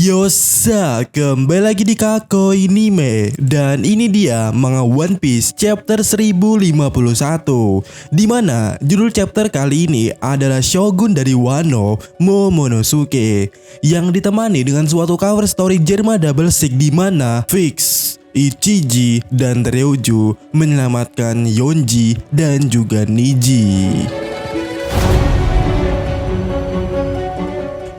Yosa, kembali lagi di Kako Anime. Dan ini dia manga One Piece chapter 1051, dimana judul chapter kali ini adalah Shogun dari Wano, Momonosuke, yang ditemani dengan suatu cover story Germa Double Six, dimana Fix, Ichiji, dan Ryuju menyelamatkan Yonji dan juga Niji.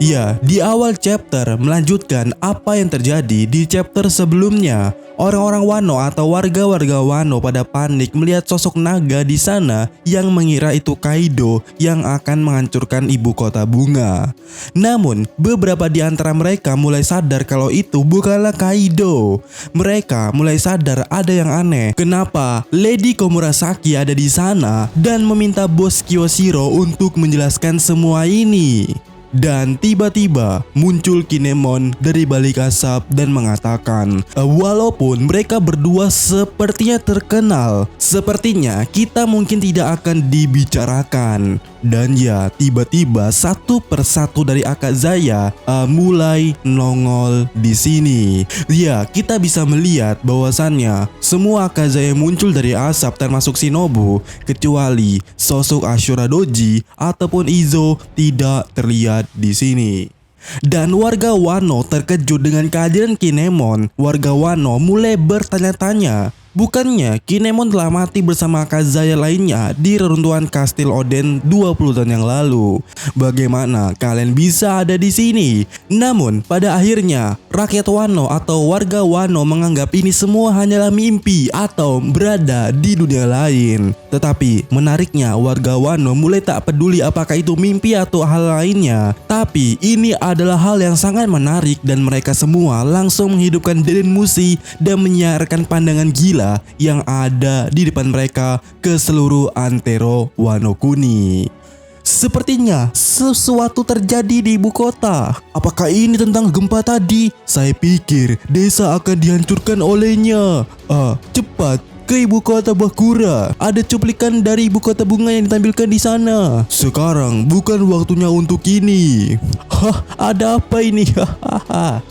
Ya, di awal chapter melanjutkan apa yang terjadi di chapter sebelumnya. Orang-orang Wano atau warga-warga Wano pada panik melihat sosok naga di sana yang mengira itu Kaido yang akan menghancurkan ibu kota bunga. Namun, beberapa di antara mereka mulai sadar kalau itu bukanlah Kaido. Mereka mulai sadar ada yang aneh. Kenapa Lady Komurasaki ada di sana dan meminta bos Kyoshiro untuk menjelaskan semua ini? Dan tiba-tiba muncul Kinemon dari balik asap dan mengatakan, walaupun mereka berdua sepertinya terkenal, sepertinya kita mungkin tidak akan dibicarakan. Dan ya, tiba-tiba satu persatu dari Akazaya mulai nongol di sini. Ya, kita bisa melihat bahwasannya semua Akazaya muncul dari asap termasuk Shinobu, kecuali sosok Ashura Doji ataupun Izo tidak terlihat di sini. Dan warga Wano terkejut dengan kehadiran Kinemon. Warga Wano mulai bertanya-tanya, bukannya Kinemon telah mati bersama Akazaya lainnya di reruntuhan Kastil Oden 20 tahun yang lalu. Bagaimana kalian bisa ada di sini? Namun pada akhirnya rakyat Wano atau warga Wano menganggap ini semua hanyalah mimpi atau berada di dunia lain. Tetapi menariknya, warga Wano mulai tak peduli apakah itu mimpi atau hal lainnya. Tapi ini adalah hal yang sangat menarik dan mereka semua langsung menghidupkan Den Mushi dan menyiarkan pandangan gila yang ada di depan mereka ke seluruh antero Wano Kuni. Sepertinya sesuatu terjadi di ibu kota. Apakah ini tentang gempa tadi? Saya pikir desa akan dihancurkan olehnya. Cepat ke ibu kota Bakura. Ada cuplikan dari ibu kota bunga yang ditampilkan di sana. Sekarang bukan waktunya untuk ini. Ada apa ini?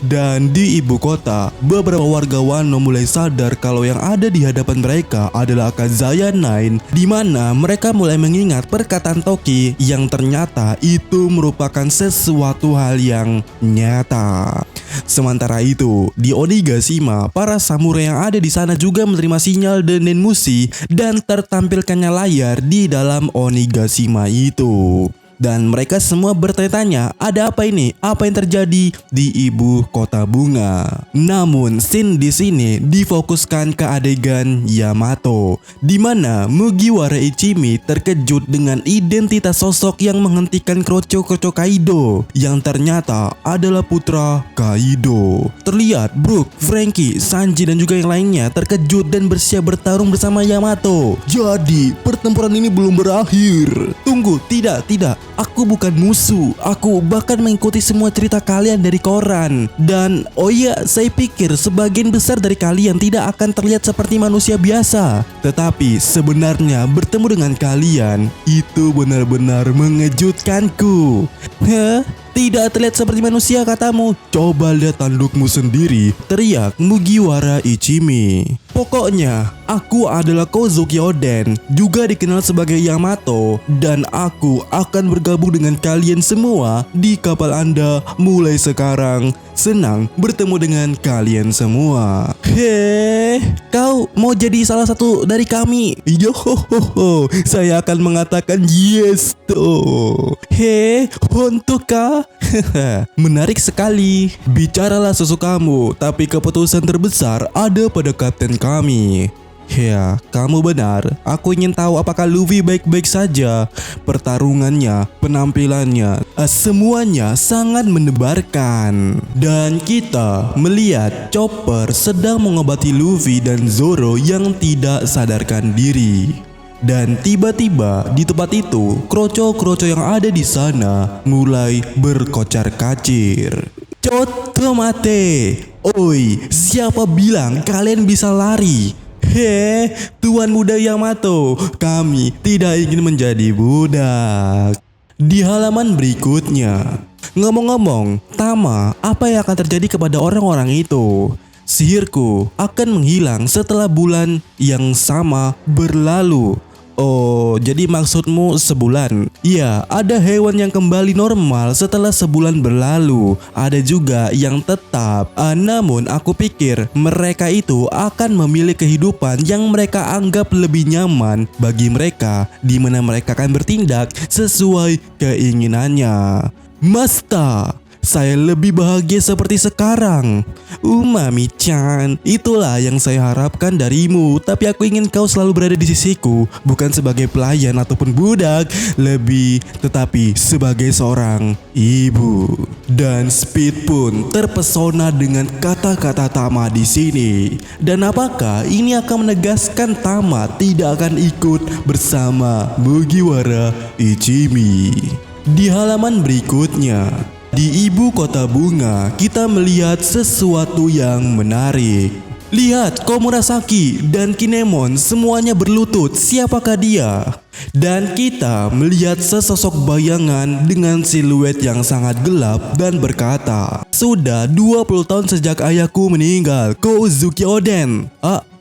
Dan di ibu kota, beberapa warga Wano mulai sadar kalau yang ada di hadapan mereka adalah Akazaya Nine, di mana mereka mulai mengingat perkataan Toki yang ternyata itu merupakan sesuatu hal yang nyata. Sementara itu, di Onigashima, para samurai yang ada di sana juga menerima sinyal Den Mushi dan tertampilkannya layar di dalam Onigashima itu. Dan mereka semua bertanya-tanya, ada apa ini? Apa yang terjadi di ibu kota bunga? Namun scene di sini difokuskan ke adegan Yamato, di mana Mugiwara Ichimi terkejut dengan identitas sosok yang menghentikan kroco-kroco Kaido, yang ternyata adalah putra Kaido. Terlihat Brook, Franky, Sanji dan juga yang lainnya terkejut dan bersiap bertarung bersama Yamato. Jadi pertempuran ini belum berakhir. Tunggu, tidak. Aku bukan musuh. Aku bahkan mengikuti semua cerita kalian dari koran. Dan oh iya, saya pikir sebagian besar dari kalian tidak akan terlihat seperti manusia biasa. Tetapi sebenarnya bertemu dengan kalian itu benar-benar mengejutkanku. Tidak terlihat seperti manusia katamu. Coba lihat tandukmu sendiri, teriak Mugiwara Ichimi. Pokoknya, aku adalah Kozuki Oden, juga dikenal sebagai Yamato, dan aku akan bergabung dengan kalian semua di kapal Anda mulai sekarang. Senang bertemu dengan kalian semua. Kau mau jadi salah satu dari kami? Yohoho, saya akan mengatakan yes toh. Hontoka? Menarik sekali. Bicaralah sesukamu, tapi keputusan terbesar ada pada kapten kami. Ya, kamu benar. Aku ingin tahu apakah Luffy baik-baik saja. Pertarungannya, penampilannya, semuanya sangat mendebarkan. Dan kita melihat Chopper sedang mengobati Luffy dan Zoro yang tidak sadarkan diri. Dan tiba-tiba di tempat itu, kroco-kroco yang ada di sana mulai berkocar-kacir. Cotomate. Oi, siapa bilang kalian bisa lari? Tuan muda Yamato, kami tidak ingin menjadi budak. Di halaman berikutnya, Ngomong-ngomong, Tama, apa yang akan terjadi kepada orang-orang itu? Sihirku akan menghilang setelah bulan yang sama berlalu. Oh, jadi maksudmu sebulan? Iya, ada hewan yang kembali normal setelah sebulan berlalu. Ada juga yang tetap. Namun aku pikir mereka itu akan memilih kehidupan yang mereka anggap lebih nyaman bagi mereka, di mana mereka akan bertindak sesuai keinginannya. Masta, saya lebih bahagia seperti sekarang. Umami-chan, itulah yang saya harapkan darimu. Tapi aku ingin kau selalu berada di sisiku, bukan sebagai pelayan ataupun budak, tetapi sebagai seorang ibu. Dan Speed pun terpesona dengan kata-kata Tama di sini. Dan apakah ini akan menegaskan Tama tidak akan ikut bersama Mugiwara Ichimi? Di halaman berikutnya, di ibu kota bunga, kita melihat sesuatu yang menarik. Lihat, Komurasaki dan Kinemon semuanya berlutut. Siapakah dia? Dan kita melihat sesosok bayangan dengan siluet yang sangat gelap dan berkata, "Sudah 20 tahun sejak ayahku meninggal, Kozuki Oden."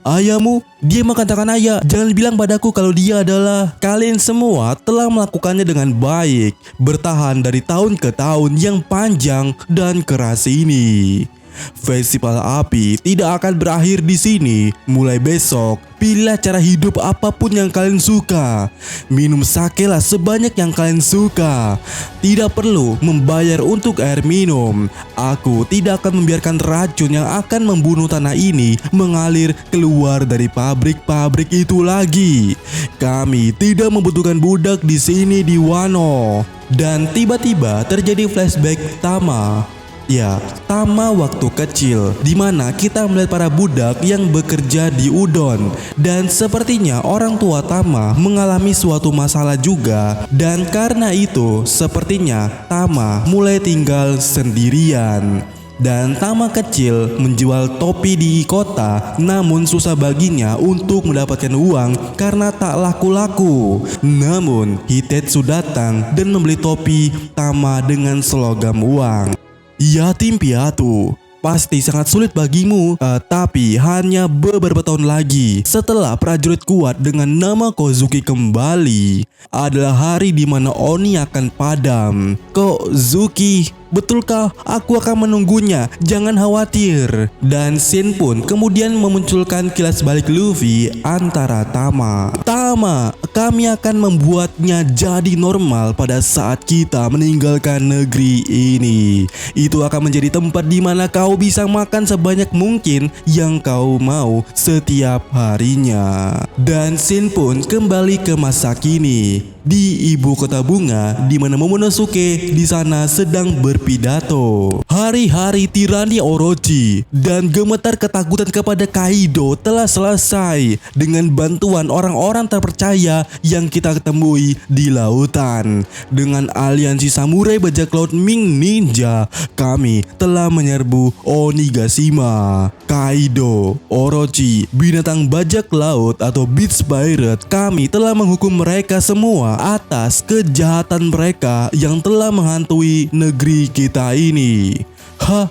Ayahmu? Dia mengatakan ayah. Jangan bilang padaku kalau dia adalah. Kalian semua telah melakukannya dengan baik, bertahan dari tahun ke tahun yang panjang dan keras ini. Festival api tidak akan berakhir di sini. Mulai besok, pilihlah cara hidup apapun yang kalian suka. Minum sake lah sebanyak yang kalian suka. Tidak perlu membayar untuk air minum. Aku tidak akan membiarkan racun yang akan membunuh tanah ini mengalir keluar dari pabrik-pabrik itu lagi. Kami tidak membutuhkan budak di sini di Wano. Dan tiba-tiba terjadi flashback Tama. Ya, Tama waktu kecil, di mana kita melihat para budak yang bekerja di udon. Dan sepertinya orang tua Tama mengalami suatu masalah juga. Dan karena itu, sepertinya Tama mulai tinggal sendirian. Dan Tama kecil menjual topi di kota, namun susah baginya untuk mendapatkan uang karena tak laku-laku. Namun Hitetsu datang dan membeli topi Tama dengan selogam uang. Yatim piatu pasti sangat sulit bagimu, tapi hanya beberapa tahun lagi setelah prajurit kuat dengan nama Kozuki kembali adalah hari di mana Oni akan padam. Kozuki, betulkah? Aku akan menunggunya, jangan khawatir. Dan Shin pun kemudian memunculkan kilas balik Luffy antara Tama. Tama, kami akan membuatnya jadi normal pada saat kita meninggalkan negeri ini. Itu akan menjadi tempat di mana kau bisa makan sebanyak mungkin yang kau mau setiap harinya. Dan Shin pun kembali ke masa kini di ibu kota bunga, di mana Momonosuke di sana sedang berpidato. Hari-hari tirani Orochi dan gemetar ketakutan kepada Kaido telah selesai dengan bantuan orang-orang terpercaya yang kita ketemui di lautan. Dengan aliansi samurai bajak laut Ming Ninja, kami telah menyerbu Onigashima. Kaido, Orochi, binatang bajak laut atau Beach Pirate, kami telah menghukum mereka semua atas kejahatan mereka yang telah menghantui negeri kita ini. Hah?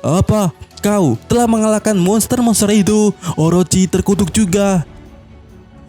Apa? Kau telah mengalahkan monster-monster itu? Orochi terkutuk juga.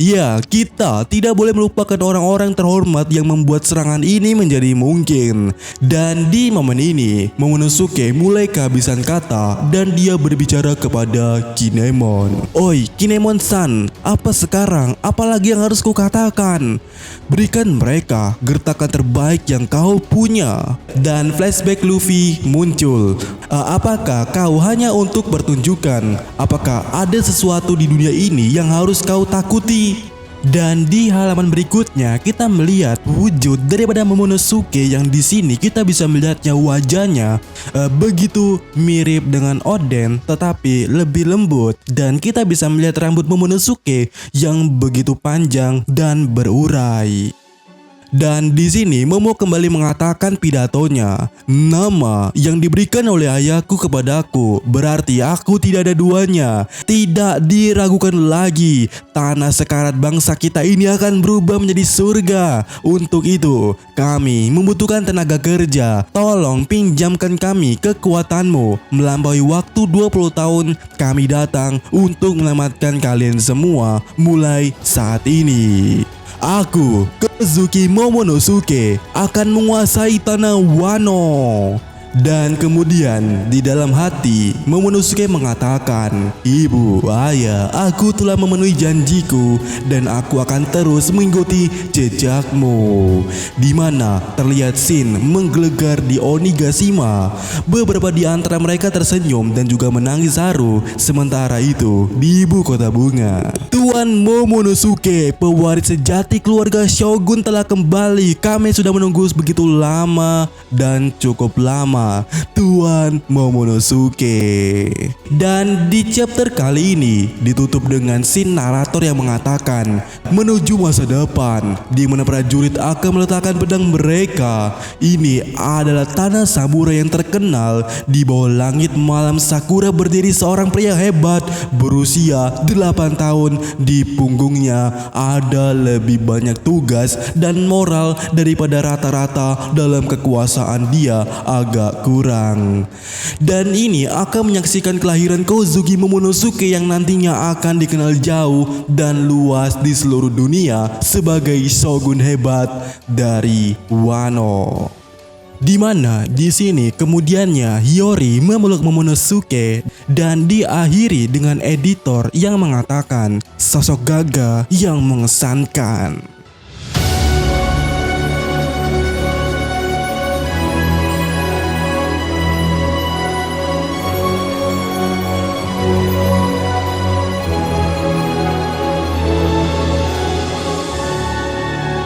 Ya, kita tidak boleh melupakan orang-orang terhormat yang membuat serangan ini menjadi mungkin. Dan di momen ini, Momonosuke mulai kehabisan kata dan dia berbicara kepada Kinemon. Oi, Kinemon-san, apa sekarang? Apalagi yang harus kukatakan? Berikan mereka gertakan terbaik yang kau punya. Dan flashback Luffy muncul. Apakah kau hanya untuk bertunjukkan? Apakah ada sesuatu di dunia ini yang harus kau takuti? Dan di halaman berikutnya kita melihat wujud daripada Momonosuke yang di sini kita bisa melihatnya wajahnya begitu mirip dengan Oden tetapi lebih lembut, dan kita bisa melihat rambut Momonosuke yang begitu panjang dan berurai. Dan di sini Momo kembali mengatakan pidatonya. Nama yang diberikan oleh ayahku kepadaku berarti aku tidak ada duanya. Tidak diragukan lagi, tanah sekarat bangsa kita ini akan berubah menjadi surga. Untuk itu, kami membutuhkan tenaga kerja. Tolong pinjamkan kami kekuatanmu. Melampaui waktu 20 tahun, kami datang untuk menyelamatkan kalian semua mulai saat ini. Aku, Kozuki Momonosuke, akan menguasai tanah Wano. Dan kemudian di dalam hati Momonosuke mengatakan, "Ibu, ayah, aku telah memenuhi janjiku dan aku akan terus mengikuti jejakmu." Di mana terlihat scene menggelegar di Onigashima. Beberapa di antara mereka tersenyum dan juga menangis haru. Sementara itu di ibu kota bunga, Tuan Momonosuke, pewaris sejati keluarga Shogun telah kembali. Kami sudah menunggu begitu lama dan cukup lama, Tuan Momonosuke. Dan di chapter kali ini ditutup dengan scene narator yang mengatakan menuju masa depan, di mana prajurit akan meletakkan pedang mereka. Ini adalah tanah samurai yang terkenal. Di bawah langit malam sakura berdiri seorang pria hebat berusia 8 tahun. Di punggungnya ada lebih banyak tugas dan moral daripada rata-rata dalam kekuasaan dia agak kurang. Dan ini akan menyaksikan kelahiran Kozuki Momonosuke yang nantinya akan dikenal jauh dan luas di seluruh dunia sebagai shogun hebat dari Wano. Di mana di sini kemudiannya Hiyori memeluk Momonosuke dan diakhiri dengan editor yang mengatakan sosok gagah yang mengesankan.